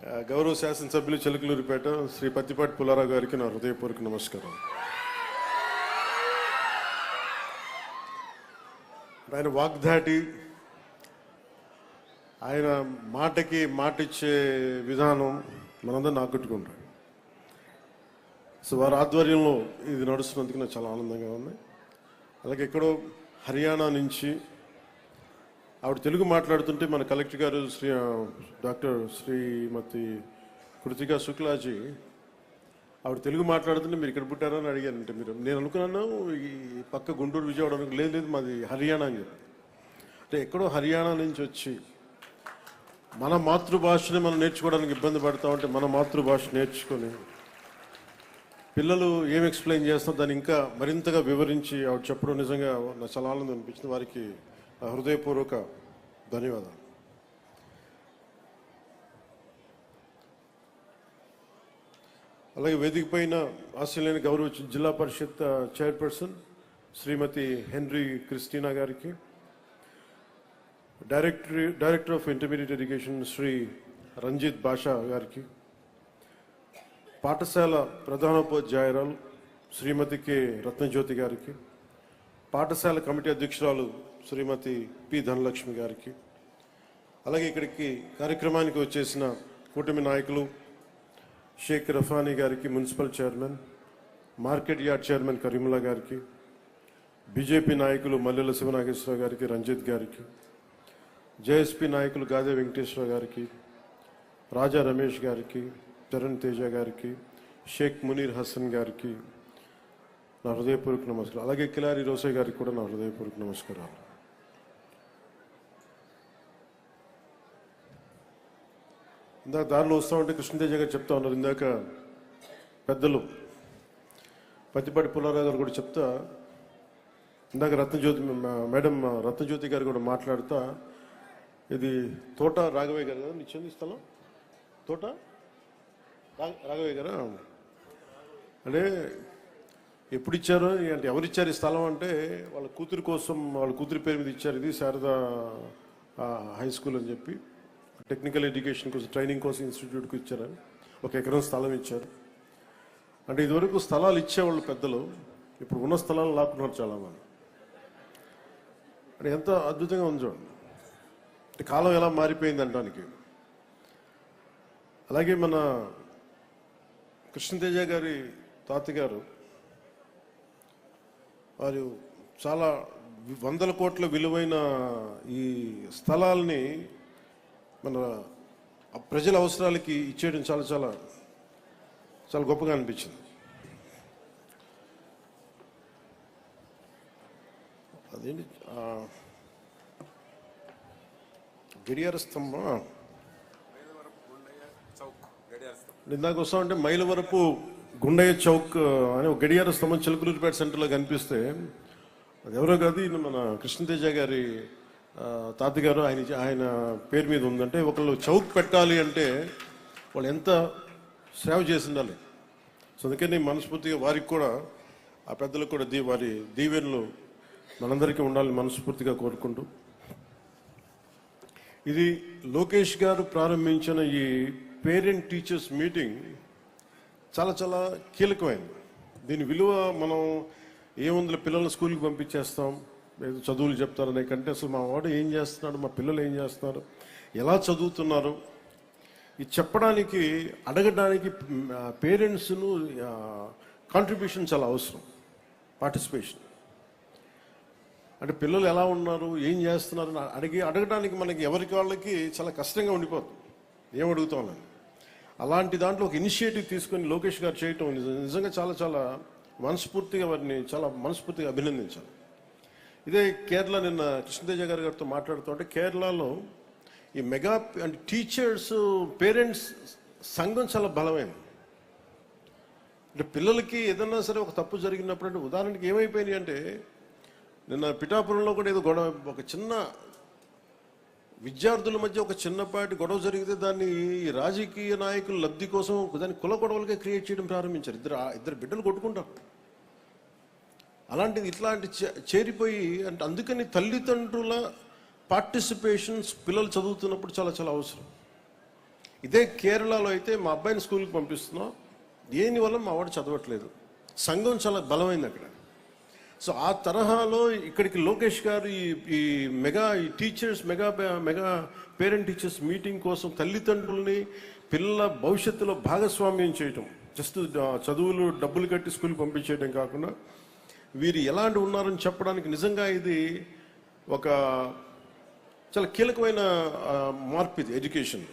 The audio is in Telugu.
గౌరవ శాసనసభ్యులు చిలకలూరిపేట శ్రీ పత్తిపాటి పుల్లారావు గారికి నా హృదయపూర్వక నమస్కారం. ఆయన వాగ్దాటి, ఆయన మాటకి మాటిచ్చే విధానం మనందరం నాకుట్టుకుంటాం. సో వారి ఆధ్వర్యంలో ఇది నడుస్తున్నందుకు నాకు చాలా ఆనందంగా ఉంది. అలాగే ఎక్కడో హర్యానా నుంచి ఆవిడ తెలుగు మాట్లాడుతుంటే మన కలెక్టర్ గారు డాక్టర్ శ్రీమతి కృతికా శుక్లాజీ ఆవిడ తెలుగు మాట్లాడుతుంటే మీరు ఇక్కడ పుట్టారా అని అడిగారంటే నేను అనుకున్నాను ఈ పక్క గుంటూరు విజయవాడ లేదు మాది హర్యానా అని చెప్పి. అంటే ఎక్కడో హర్యానా నుంచి వచ్చి మన మాతృభాషని మనం నేర్చుకోవడానికి ఇబ్బంది పడతా ఉంటే మన మాతృభాష నేర్చుకొని పిల్లలు ఏం ఎక్స్ప్లెయిన్ చేస్తారో దాన్ని ఇంకా మరింతగా వివరించి ఆవిడ చెప్పడం నిజంగా నాకు చాలా ఆనందం అనిపించింది. వారికి హృదయపూర్వక ధన్యవాదాలు. అలాగే వేదిక పైన ఆస్ట్రేలియాని గౌరవించిన zilla parishad chairperson Shrimati Henry Christina గారికి, director of intermediate education Shri Ranjith Basha గారికి, పాఠశాల ప్రధానోపాధ్యాయురాలు శ్రీమతి కె రత్నజ్యోతి గారికి, పాఠశాల కమిటీ అధ్యక్షురాలు శ్రీమతి పి ధనలక్ష్మి గారికి, అలాగే ఇక్కడికి కార్యక్రమానికి వచ్చేసిన కూటమి నాయకులు షేక్ రఫానీ గారికి, municipal chairman, market yard chairman Karimulla గారికి, బీజేపీ నాయకులు మల్లెల శివనాగేశ్వరరావు గారికి, రంజిత్ గారికి, జేఎస్పీ నాయకులు గాదే వెంకటేశ్వర గారికి, రాజా రమేష్ గారికి, చరణ్ తేజ గారికి, షేక్ మునీర్ హసన్ గారికి నా హృదయపూర్వక నమస్కారం. అలాగే కిలారి రోసే గారికి కూడా నా హృదయపూర్వక నమస్కారాలు. ఇందాక దారిలో వస్తూ ఉంటే కృష్ణతేజ గారు చెప్తా ఉన్నారు, ఇందాక పెద్దలు పత్తిపాటి పుల్లారావు గారు కూడా చెప్తా, ఇందాక మేడం రత్నజ్యోతి గారు కూడా మాట్లాడుతా, ఇది తోట రాఘవయ్య గారు కదా నిచ్చింది స్థలం, తోట రాఘవయ్య గారా అంటే ఎప్పుడు ఇచ్చారు అంటే ఎవరు ఇచ్చారు ఈ స్థలం అంటే వాళ్ళ కూతురు కోసం, వాళ్ళ కూతురి పేరు మీద ఇచ్చారు. ఇది శారదా హై స్కూల్ అని చెప్పి టెక్నికల్ ఎడ్యుకేషన్ కోసం ట్రైనింగ్ కోసం ఇన్స్టిట్యూట్కి ఇచ్చారని 1 ఎకరం స్థలం ఇచ్చారు. అంటే ఇదివరకు స్థలాలు ఇచ్చేవాళ్ళు పెద్దలు, ఇప్పుడు ఉన్న స్థలాలు లాక్కున్నారు చాలామంది. అంటే ఎంత అద్భుతంగా ఉంది చూడండి, అంటే కాలం ఎలా మారిపోయింది అనడానికి. అలాగే మన కృష్ణతేజ గారి తాతగారు వారు చాలా 100 కోట్ల విలువైన ఈ స్థలాల్ని మన ప్రజల అవసరాలకి ఇచ్చేయడం చాలా చాలా చాలా గొప్పగా అనిపించింది. అదేంటి గడియార స్తంభం ఇందాక వస్తామంటే మైలవరపు గుండయ్య చౌక్ అనే ఒక గడియార స్తంభం చిలకలూరిపేట సెంటర్లో కనిపిస్తే అది ఎవరో కాదు, మన కృష్ణతేజ గారి తాతగారు ఆయన పేరు మీద ఉందంటే ఒకళ్ళు చౌక్ పెట్టాలి అంటే వాళ్ళు ఎంత సేవ చేసి ఉండాలి. సో అందుకని మనస్ఫూర్తిగా వారికి కూడా ఆ పెద్దలకు కూడా వారి దీవెనలు మనందరికీ ఉండాలని మనస్ఫూర్తిగా కోరుకుంటూ, ఇది లోకేష్ గారు ప్రారంభించిన ఈ పేరెంట్ టీచర్స్ మీటింగ్ చాలా చాలా కీలకమైనది. దీని విలువ మనం ఏముంది పిల్లల్ని స్కూల్కి పంపించేస్తాం, ఏదో చదువులు చెప్తారనే కంటే అసలు మా వాడు ఏం చేస్తున్నాడు, మా పిల్లలు ఏం చేస్తున్నారు, ఎలా చదువుతున్నారు, ఇది చెప్పడానికి అడగడానికి పేరెంట్స్ను కాంట్రిబ్యూషన్ చాలా అవసరం, పార్టిసిపేషన్. అంటే పిల్లలు ఎలా ఉన్నారు, ఏం చేస్తున్నారు అడగడానికి మనకి ఎవరికి వాళ్ళకి చాలా కష్టంగా ఉండిపోతుంది, ఏం అడుగుతామని. అలాంటి దాంట్లో ఒక ఇనిషియేటివ్ తీసుకొని లోకేష్ గారు చేయటం నిజంగా చాలా చాలా మనస్ఫూర్తిగా వారిని చాలా మనస్ఫూర్తిగా అభినందించాలి. ఇదే కేరళ నిన్న కృష్ణతేజ గారితో మాట్లాడుతూ ఉంటే కేరళలో ఈ మెగా అంటే టీచర్స్ పేరెంట్స్ సంఘం చాలా బలమైంది. అంటే పిల్లలకి ఏదన్నా సరే ఒక తప్పు జరిగినప్పుడు అంటే ఉదాహరణకి ఏమైపోయినాయి అంటే నిన్న పిఠాపురంలో కూడా ఏదో గొడవ, ఒక చిన్న విద్యార్థుల మధ్య ఒక చిన్నపాటి గొడవ జరిగితే దాన్ని రాజకీయ నాయకుల లబ్ధి కోసం దాన్ని కుల గొడవలుగా క్రియేట్ చేయడం ప్రారంభించారు. ఇద్దరు బిడ్డలు కొట్టుకుంటారు. అలాంటిది ఇట్లాంటి చేరిపోయి అంటే అందుకని తల్లిదండ్రుల పార్టిసిపేషన్స్ పిల్లలు చదువుతున్నప్పుడు చాలా చాలా అవసరం. ఇదే కేరళలో అయితే మా అబ్బాయిని స్కూల్కి పంపిస్తున్నాం, దేనివల్ల మా వాడు చదవట్లేదు. సంఘం చాలా బలమైంది అక్కడ. సో ఆ తరహాలో ఇక్కడికి లోకేష్ గారు ఈ teachers mega parent teachers meeting కోసం తల్లిదండ్రుల్ని పిల్లల భవిష్యత్తులో భాగస్వామ్యం చేయటం, జస్ట్ చదువులు డబ్బులు కట్టి స్కూల్కి పంపించేయడం కాకుండా వీరు ఎలాంటి ఉన్నారని చెప్పడానికి నిజంగా ఇది ఒక చాలా కీలకమైన మార్పు ఇది ఎడ్యుకేషన్.